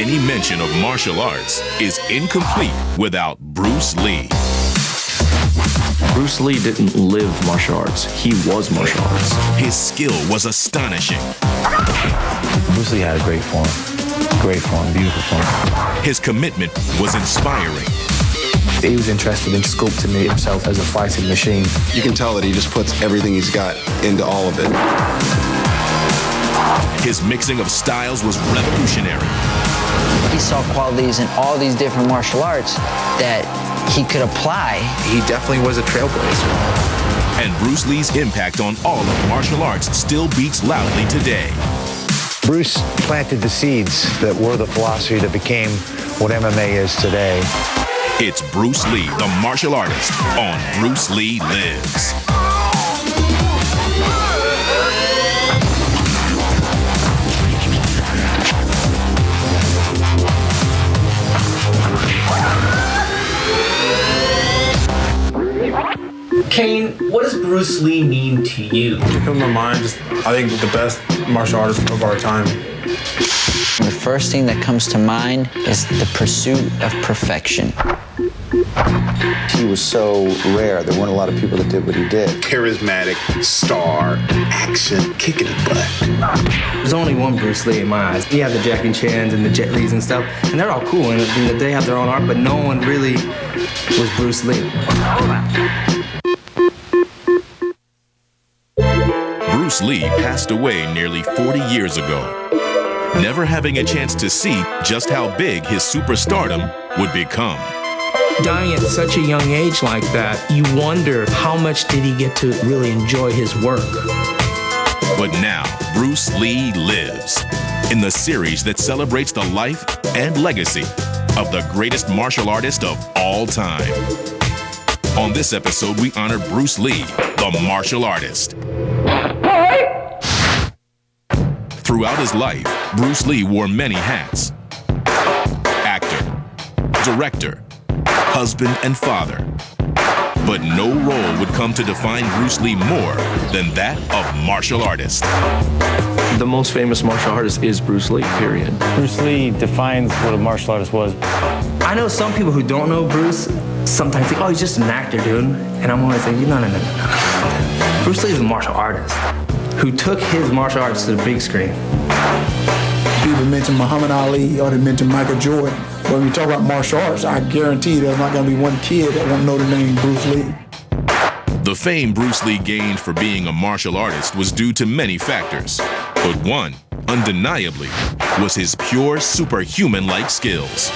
any mention of martial arts is incomplete without Bruce Lee. Bruce Lee didn't live martial arts. He was martial arts. His skill was astonishing. Bruce Lee had a great form. Great form, beautiful form. His commitment was inspiring. He was interested in sculpting himself as a fighting machine. You can tell that he just puts everything he's got into all of it. His mixing of styles was revolutionary. He saw qualities in all these different martial arts that he could apply. He definitely was a trailblazer. And Bruce Lee's impact on all of martial arts still beats loudly today. Bruce planted the seeds that were the philosophy that became what MMA is today. It's Bruce Lee, the martial artist, on Bruce Lee Lives. Kane, what does Bruce Lee mean to you? In my mind, I think the best martial artist of our time. The first thing that comes to mind is the pursuit of perfection. He was so rare. There weren't a lot of people that did what he did. Charismatic, star, action, kicking butt. There's only one Bruce Lee in my eyes. You have the Jackie Chans and the Jet Lis and stuff, and they're all cool, and they have their own art, but no one really was Bruce Lee. Bruce Lee passed away nearly 40 years ago, never having a chance to see just how big his superstardom would become. Dying at such a young age like that, you wonder how much did he get to really enjoy his work. But now, Bruce Lee lives in the series that celebrates the life and legacy of the greatest martial artist of all time. On this episode, we honor Bruce Lee, the martial artist. Throughout his life, Bruce Lee wore many hats. Actor, director, husband, and father. But no role would come to define Bruce Lee more than that of martial artist. The most famous martial artist is Bruce Lee, period. Bruce Lee defines what a martial artist was. I know some people who don't know Bruce sometimes think, oh, he's just an actor, dude. And I'm always like, no. Bruce Lee is a martial artist who took his martial arts to the big screen. People mention Muhammad Ali or they mention Michael Jordan. When we talk about martial arts, I guarantee there's not going to be one kid that won't know the name Bruce Lee. The fame Bruce Lee gained for being a martial artist was due to many factors, but one, undeniably, was his pure superhuman-like skills.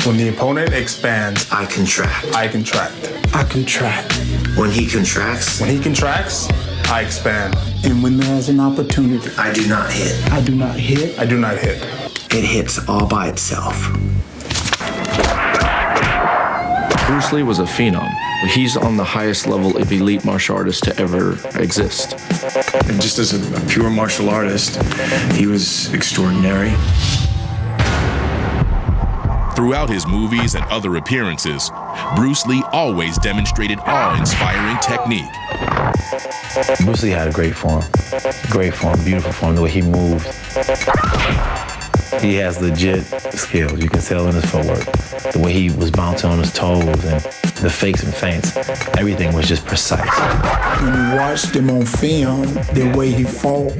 When the opponent expands, I contract. I contract. I contract. When he contracts, I expand. And when there's an opportunity, I do not hit. I do not hit. I do not hit. It hits all by itself. Bruce Lee was a phenom. He's on the highest level of elite martial artist to ever exist. And just as a pure martial artist, he was extraordinary. Throughout his movies and other appearances, Bruce Lee always demonstrated awe-inspiring technique. Bruce Lee had a great form, beautiful form, the way he moved. He has legit skills. You can tell in his footwork. The way he was bouncing on his toes and the fakes and feints, everything was just precise. When you watched him on film, the way he fought,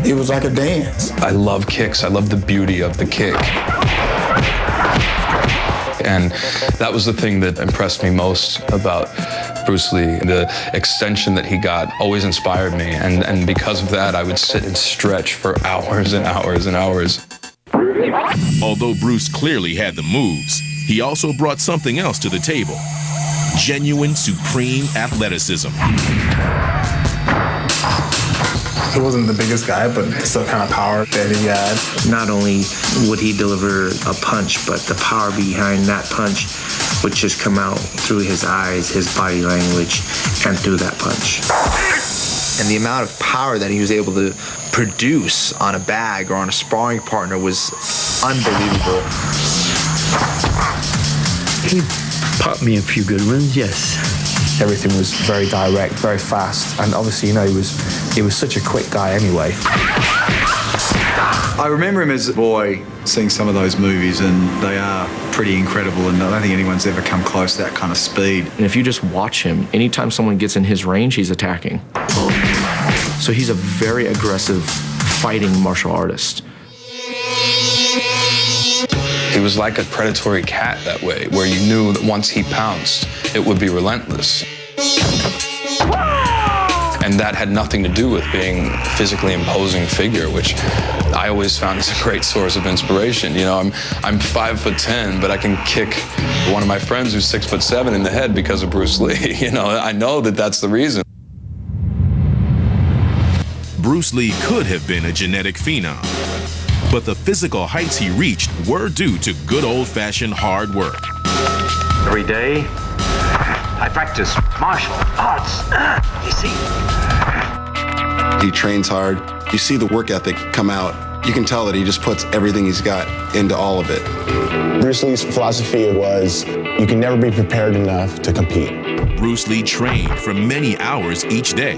it was like a dance. I love kicks. I love the beauty of the kick. And that was the thing that impressed me most about Bruce Lee. The extension that he got always inspired me. And because of that, I would sit and stretch for hours and hours and hours. Although Bruce clearly had the moves, he also brought something else to the table: genuine, supreme athleticism. He wasn't the biggest guy, but it's the kind of power that he had. Not only would he deliver a punch, but the power behind that punch would just come out through his eyes, his body language, and through that punch. And the amount of power that he was able to produce on a bag or on a sparring partner was unbelievable. He popped me a few good ones, yes. Everything was very direct, very fast, and obviously, he was He was such a quick guy anyway. I remember him as a boy seeing some of those movies, and they are pretty incredible, and I don't think anyone's ever come close to that kind of speed. And if you just watch him, anytime someone gets in his range, he's attacking. So he's a very aggressive fighting martial artist. He was like a predatory cat that way, where you knew that once he pounced, it would be relentless. And that had nothing to do with being a physically imposing figure, which I always found as a great source of inspiration. You know, I'm 5'10", but I can kick one of my friends who's 6'7" in the head because of Bruce Lee. You know, I know that that's the reason. Bruce Lee could have been a genetic phenom, but the physical heights he reached were due to good old-fashioned hard work. Every day, I practice martial arts, you see. He trains hard. You see the work ethic come out. You can tell that he just puts everything he's got into all of it. Bruce Lee's philosophy was, you can never be prepared enough to compete. Bruce Lee trained for many hours each day.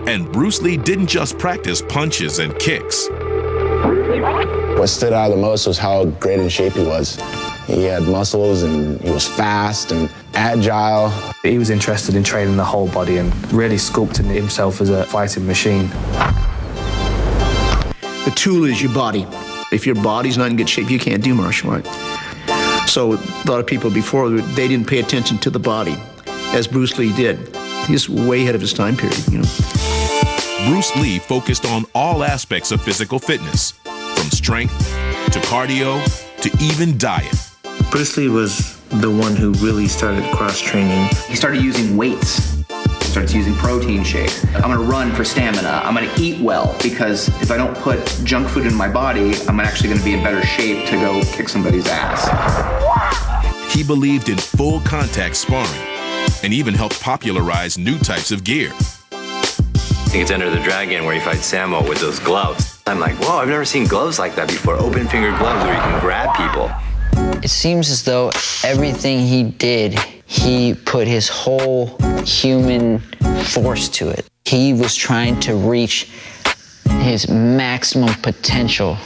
And Bruce Lee didn't just practice punches and kicks. What stood out the most was how great in shape he was. He had muscles, and he was fast and agile. He was interested in training the whole body and really sculpting himself as a fighting machine. The tool is your body. If your body's not in good shape, you can't do martial art. So a lot of people before, they didn't pay attention to the body, as Bruce Lee did. He's way ahead of his time period, you know. Bruce Lee focused on all aspects of physical fitness, from strength to cardio to even diet. Bruce Lee was the one who really started cross-training. He started using weights. He started using protein shakes. I'm gonna run for stamina. I'm gonna eat well, because if I don't put junk food in my body, I'm actually gonna be in better shape to go kick somebody's ass. He believed in full contact sparring and even helped popularize new types of gear. I think it's Enter the Dragon where you fight Sammo with those gloves. I'm like, whoa, I've never seen gloves like that before. Open finger gloves where you can grab people. It seems as though everything he did, he put his whole human force to it. He was trying to reach his maximum potential.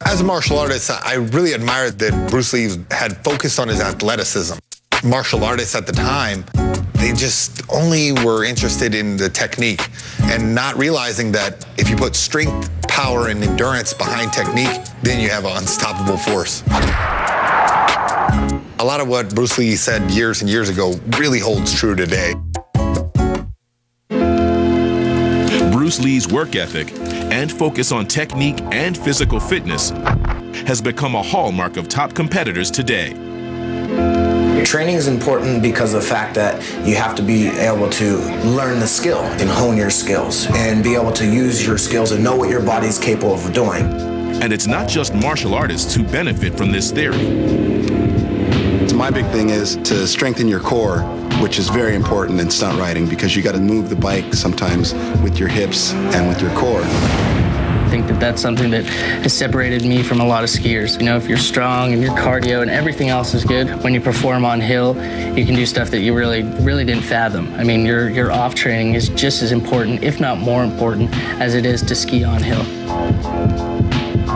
As a martial artist, I really admired that Bruce Lee had focused on his athleticism. Martial artists at the time, they just only were interested in the technique and not realizing that if you put strength, power, and endurance behind technique, then you have an unstoppable force. A lot of what Bruce Lee said years and years ago really holds true today. Bruce Lee's work ethic and focus on technique and physical fitness has become a hallmark of top competitors today. Training is important because of the fact that you have to be able to learn the skill and hone your skills and be able to use your skills and know what your body's capable of doing. And it's not just martial artists who benefit from this theory. My big thing is to strengthen your core, which is very important in stunt riding because you got to move the bike sometimes with your hips and with your core. I think that that's something that has separated me from a lot of skiers. You know, if you're strong and your cardio and everything else is good, when you perform on hill, you can do stuff that you really didn't fathom. I mean, your off training is just as important, if not more important, as it is to ski on hill.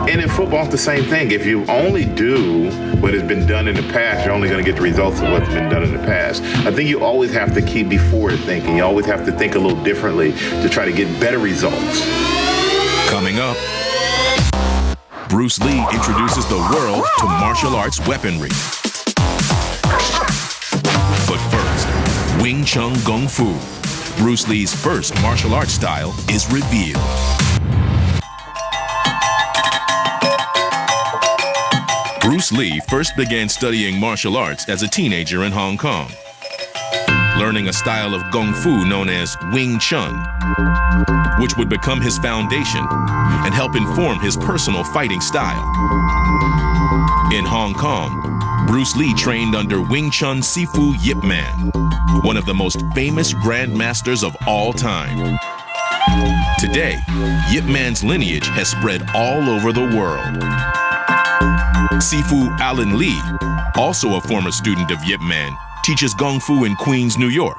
And in football, it's the same thing. If you only do what has been done in the past, you're only going to get the results of what's been done in the past. I think you always have to be forward thinking. You always have to think a little differently to try to get better results. Coming up, Bruce Lee introduces the world to martial arts weaponry. But first, Wing Chun Kung Fu, Bruce Lee's first martial arts style, is revealed. Bruce Lee first began studying martial arts as a teenager in Hong Kong, learning a style of Kung Fu known as Wing Chun, which would become his foundation and help inform his personal fighting style. In Hong Kong, Bruce Lee trained under Wing Chun Sifu Yip Man, one of the most famous grandmasters of all time. Today, Yip Man's lineage has spread all over the world. Sifu Alan Lee, also a former student of Yip Man, teaches Kung Fu in Queens, New York.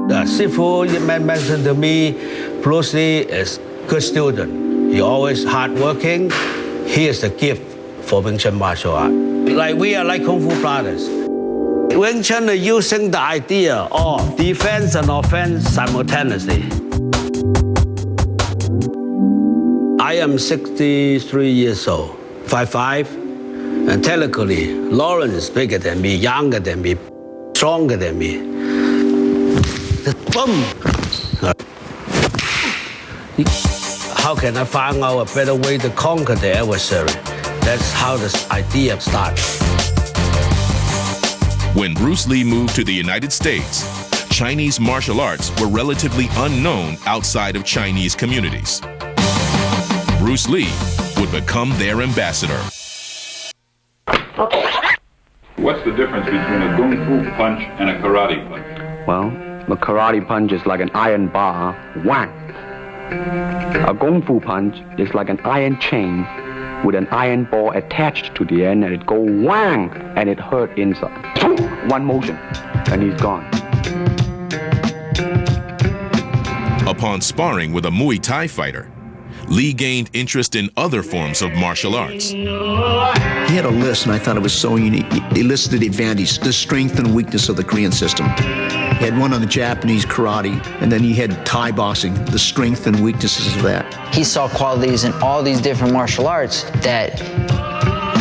Ch4 mentioned to me, Bruce Lee is good student. He always hardworking. He is the gift for Wing Chun martial art. Like we are like Kung Fu brothers. Wing Chun is using the idea of defense and offense simultaneously. I am 63 years old, 5'5", and technically, Lauren is bigger than me, younger than me, stronger than me. Boom! How can I find out a better way to conquer the adversary? That's how this idea starts. When Bruce Lee moved to the United States, Chinese martial arts were relatively unknown outside of Chinese communities. Bruce Lee would become their ambassador. What's the difference between a Kung Fu punch and a karate punch? Well, a karate punch is like an iron bar, whack. A Kung Fu punch is like an iron chain with an iron ball attached to the end, and it go whang, and it hurt inside. One motion, and he's gone. Upon sparring with a Muay Thai fighter, Lee gained interest in other forms of martial arts. He had a list, and I thought it was so unique. He listed the advantages, the strength and weakness of the Korean system. He had one on the Japanese karate, and then he had Thai boxing, the strength and weaknesses of that. He saw qualities in all these different martial arts that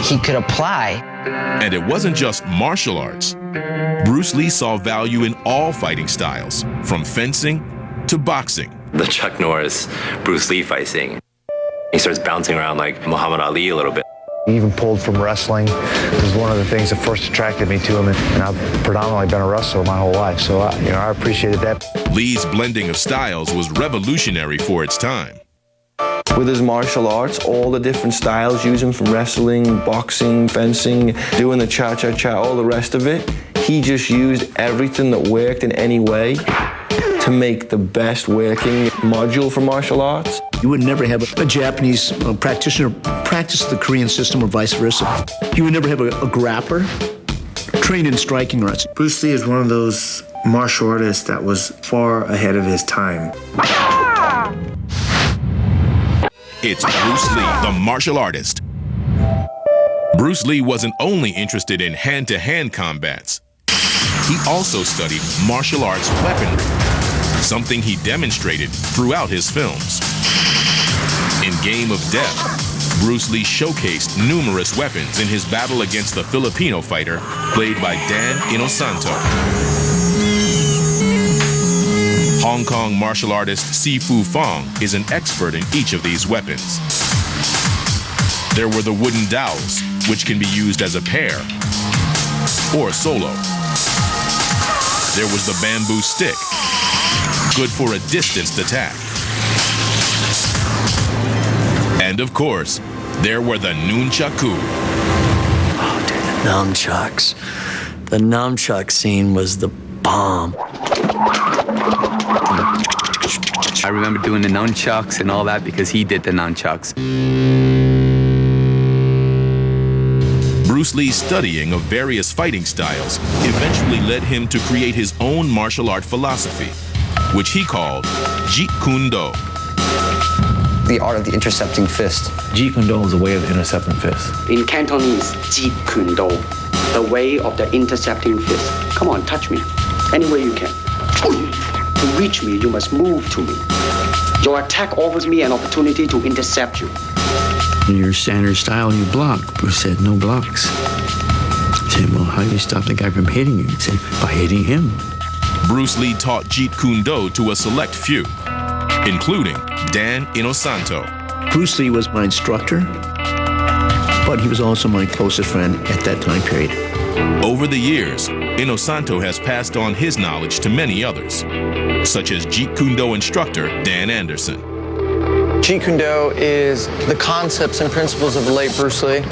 he could apply. And it wasn't just martial arts. Bruce Lee saw value in all fighting styles, from fencing to boxing. The Chuck Norris, Bruce Lee fight scene. He starts bouncing around like Muhammad Ali a little bit. He even pulled from wrestling. It was one of the things that first attracted me to him, and I've predominantly been a wrestler my whole life, so I appreciated that. Lee's blending of styles was revolutionary for its time. With his martial arts, all the different styles, using from wrestling, boxing, fencing, doing the cha-cha-cha, all the rest of it, he just used everything that worked in any way to make the best working module for martial arts. You would never have a Japanese practitioner practice the Korean system or vice versa. You would never have a grappler trained in striking arts. Bruce Lee is one of those martial artists that was far ahead of his time. It's Bruce Lee, the martial artist. Bruce Lee wasn't only interested in hand-to-hand combats. He also studied martial arts weaponry, something he demonstrated throughout his films. In Game of Death, Bruce Lee showcased numerous weapons in his battle against the Filipino fighter played by Dan Inosanto. Hong Kong martial artist Ch4 Fong is an expert in each of these weapons. There were the wooden dowels, which can be used as a pair or solo. There was the bamboo stick, good for a distanced attack. And of course, there were the nunchaku. Oh, dude, the nunchucks. The nunchuck scene was the bomb. I remember doing the nunchucks and all that because he did the nunchucks. Bruce Lee's studying of various fighting styles eventually led him to create his own martial art philosophy, which he called Jeet Kune Do. The art of the intercepting fist. Jeet Kune Do is a way of intercepting fists. In Cantonese, Jeet Kune Do, the way of the intercepting fist. Come on, touch me. Any way you can. To reach me, you must move to me. Your attack offers me an opportunity to intercept you. In your standard style, you block. Bruce said, no blocks. I said, well, how do you stop the guy from hitting you? He said, by hitting him. Bruce Lee taught Jeet Kune Do to a select few, including Dan Inosanto. Bruce Lee was my instructor, but he was also my closest friend at that time period. Over the years, Inosanto has passed on his knowledge to many others, such as Jeet Kune Do instructor Dan Anderson. Jeet Kune Do is the concepts and principles of the late Bruce Lee.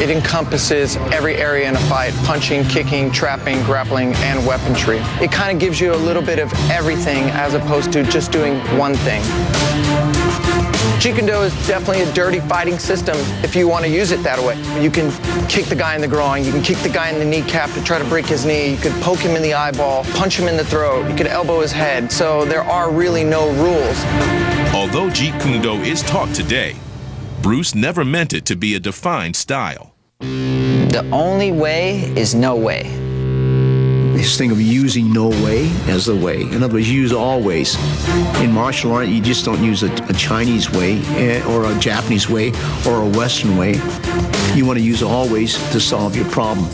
It encompasses every area in a fight: punching, kicking, trapping, grappling, and weaponry. It kind of gives you a little bit of everything as opposed to just doing one thing. Jeet Kune Do is definitely a dirty fighting system if you want to use it that way. You can kick the guy in the groin, you can kick the guy in the kneecap to try to break his knee, you could poke him in the eyeball, punch him in the throat, you could elbow his head, so there are really no rules. Although Jeet Kune Do is taught today, Bruce never meant it to be a defined style. The only way is no way. This thing of using no way as the way. In other words, use all ways. In martial art, you just don't use a Chinese way or a Japanese way or a Western way. You want to use all ways to solve your problem.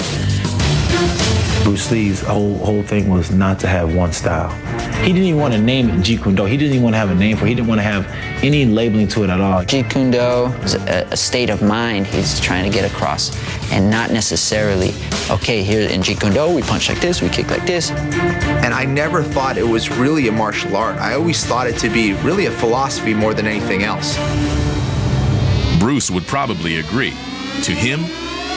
Bruce Lee's whole thing was not to have one style. He didn't even want to name it Jeet Kune Do. He didn't even want to have a name for it. He didn't want to have any labeling to it at all. Jeet Kune Do is a state of mind he's trying to get across, and not necessarily, okay, here in Jeet Kune Do, we punch like this, we kick like this. And I never thought it was really a martial art. I always thought it to be really a philosophy more than anything else. Bruce would probably agree. To him,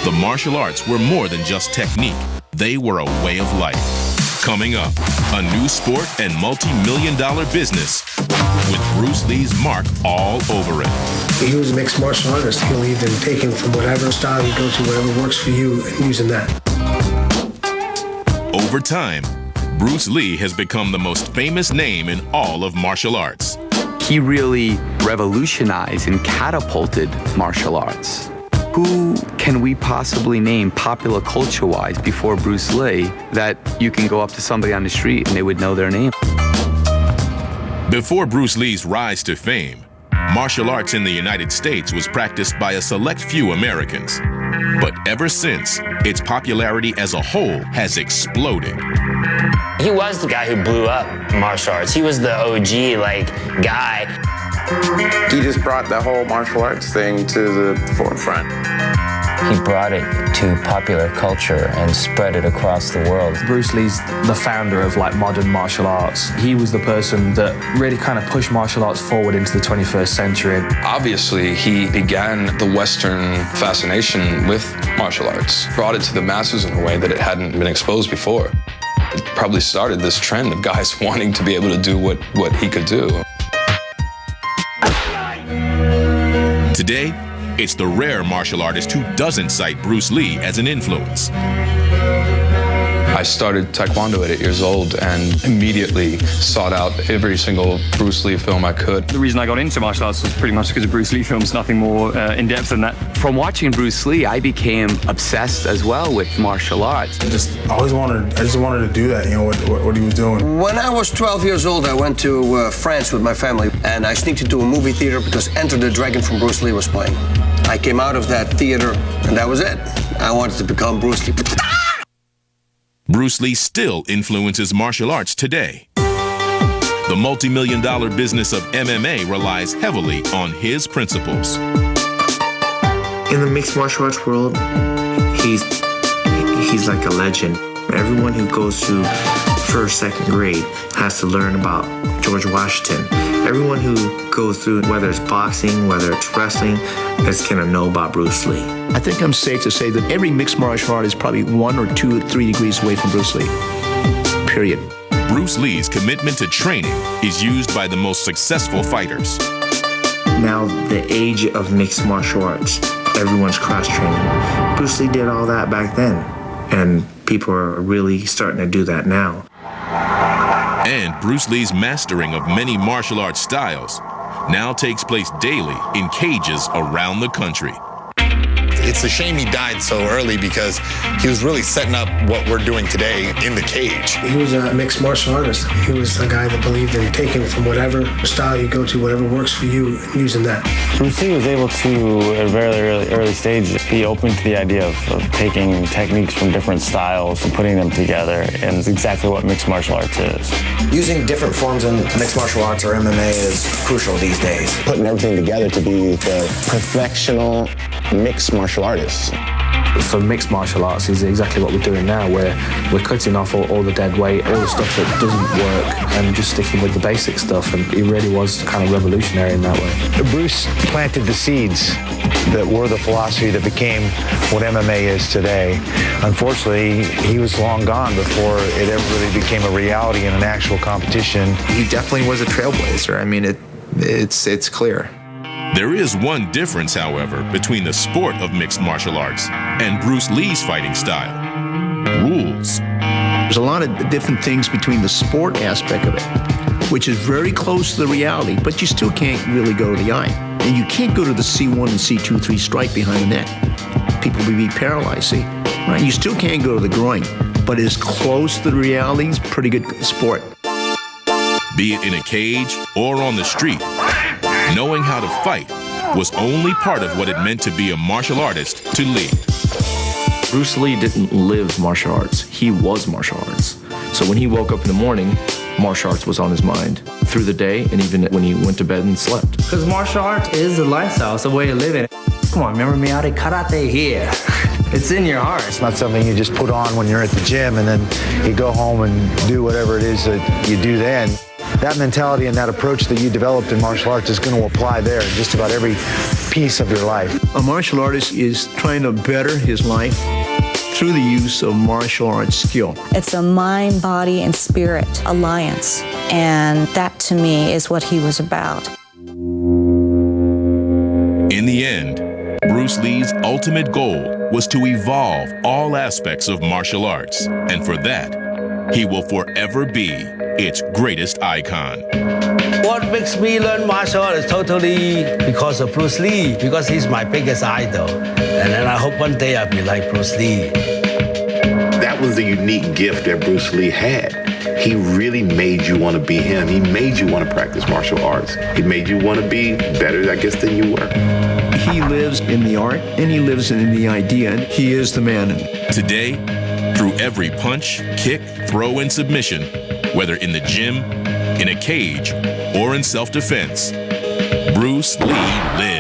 the martial arts were more than just technique. They were a way of life. Coming up, a new sport and multi-million-dollar business with Bruce Lee's mark all over it. He was a mixed martial artist. He believed in taking from whatever style you go to, whatever works for you, and using that. Over time, Bruce Lee has become the most famous name in all of martial arts. He really revolutionized and catapulted martial arts. Who can we possibly name popular culture-wise before Bruce Lee that you can go up to somebody on the street and they would know their name? Before Bruce Lee's rise to fame, martial arts in the United States was practiced by a select few Americans. But ever since, its popularity as a whole has exploded. He was the guy who blew up martial arts. He was the OG, guy. He just brought the whole martial arts thing to the forefront. He brought it to popular culture and spread it across the world. Bruce Lee's the founder of modern martial arts. He was the person that really kind of pushed martial arts forward into the 21st century. Obviously, he began the Western fascination with martial arts, brought it to the masses in a way that it hadn't been exposed before. It probably started this trend of guys wanting to be able to do what he could do. Today, it's the rare martial artist who doesn't cite Bruce Lee as an influence. I started Taekwondo at 8 years old and immediately sought out every single Bruce Lee film I could. The reason I got into martial arts was pretty much because of Bruce Lee films, nothing more in-depth than that. From watching Bruce Lee, I became obsessed as well with martial arts. I just wanted to do that, what he was doing. When I was 12 years old, I went to France with my family, and I sneaked into a movie theater because Enter the Dragon from Bruce Lee was playing. I came out of that theater, and that was it. I wanted to become Bruce Lee. Bruce Lee still influences martial arts today. The multi-million-dollar business of MMA relies heavily on his principles. In the mixed martial arts world, he's like a legend. Everyone who goes through first, second grade has to learn about George Washington. Everyone who goes through, whether it's boxing, whether it's wrestling, is going to know about Bruce Lee. I think I'm safe to say that every mixed martial art is probably 1 or 2 or 3 degrees away from Bruce Lee. Period. Bruce Lee's commitment to training is used by the most successful fighters. Now, the age of mixed martial arts, everyone's cross-training. Bruce Lee did all that back then, and people are really starting to do that now. And Bruce Lee's mastering of many martial arts styles now takes place daily in cages around the country. It's a shame he died so early because he was really setting up what we're doing today in the cage. He was a mixed martial artist. He was a guy that believed in taking from whatever style you go to, whatever works for you, and using that. Bruce Lee was able to, at a very early stage, be open to the idea of taking techniques from different styles and putting them together, and it's exactly what mixed martial arts is. Using different forms in mixed martial arts or MMA is crucial these days. Putting everything together to be the professional mixed martial artists. For mixed martial arts is exactly what we're doing now, where we're cutting off all the dead weight, all the stuff that doesn't work, and just sticking with the basic stuff, and he really was kind of revolutionary in that way. Bruce planted the seeds that were the philosophy that became what MMA is today. Unfortunately, he was long gone before it ever really became a reality in an actual competition. He definitely was a trailblazer. I mean, it's clear. There is one difference, however, between the sport of mixed martial arts and Bruce Lee's fighting style: rules. There's a lot of different things between the sport aspect of it, which is very close to the reality, but you still can't really go to the eye. And you can't go to the C1 and C2, 3 strike behind the neck. People will be paralyzed, see? Right? You still can't go to the groin, but it's close to the reality. It's pretty good sport. Be it in a cage or on the street, knowing how to fight was only part of what it meant to be a martial artist to Lee. Bruce Lee didn't live martial arts. He was martial arts. So when he woke up in the morning, martial arts was on his mind through the day and even when he went to bed and slept. Because martial arts is a lifestyle, it's a way of living. Come on, remember Miyagi? Karate here. It's in your heart. It's not something you just put on when you're at the gym and then you go home and do whatever it is that you do then. That mentality and that approach that you developed in martial arts is going to apply there in just about every piece of your life. A martial artist is trying to better his life through the use of martial arts skill. It's a mind, body, and spirit alliance, and that to me is what he was about. In the end, Bruce Lee's ultimate goal was to evolve all aspects of martial arts, and for that, he will forever be its greatest icon. What makes me learn martial art is totally because of Bruce Lee, because he's my biggest idol. And then I hope one day I'll be like Bruce Lee. That was the unique gift that Bruce Lee had. He really made you want to be him. He made you want to practice martial arts. He made you want to be better, I guess, than you were. He lives in the art and he lives in the idea, and he is the man. Today, through every punch, kick, throw, and submission, whether in the gym, in a cage, or in self-defense, Bruce Lee lives.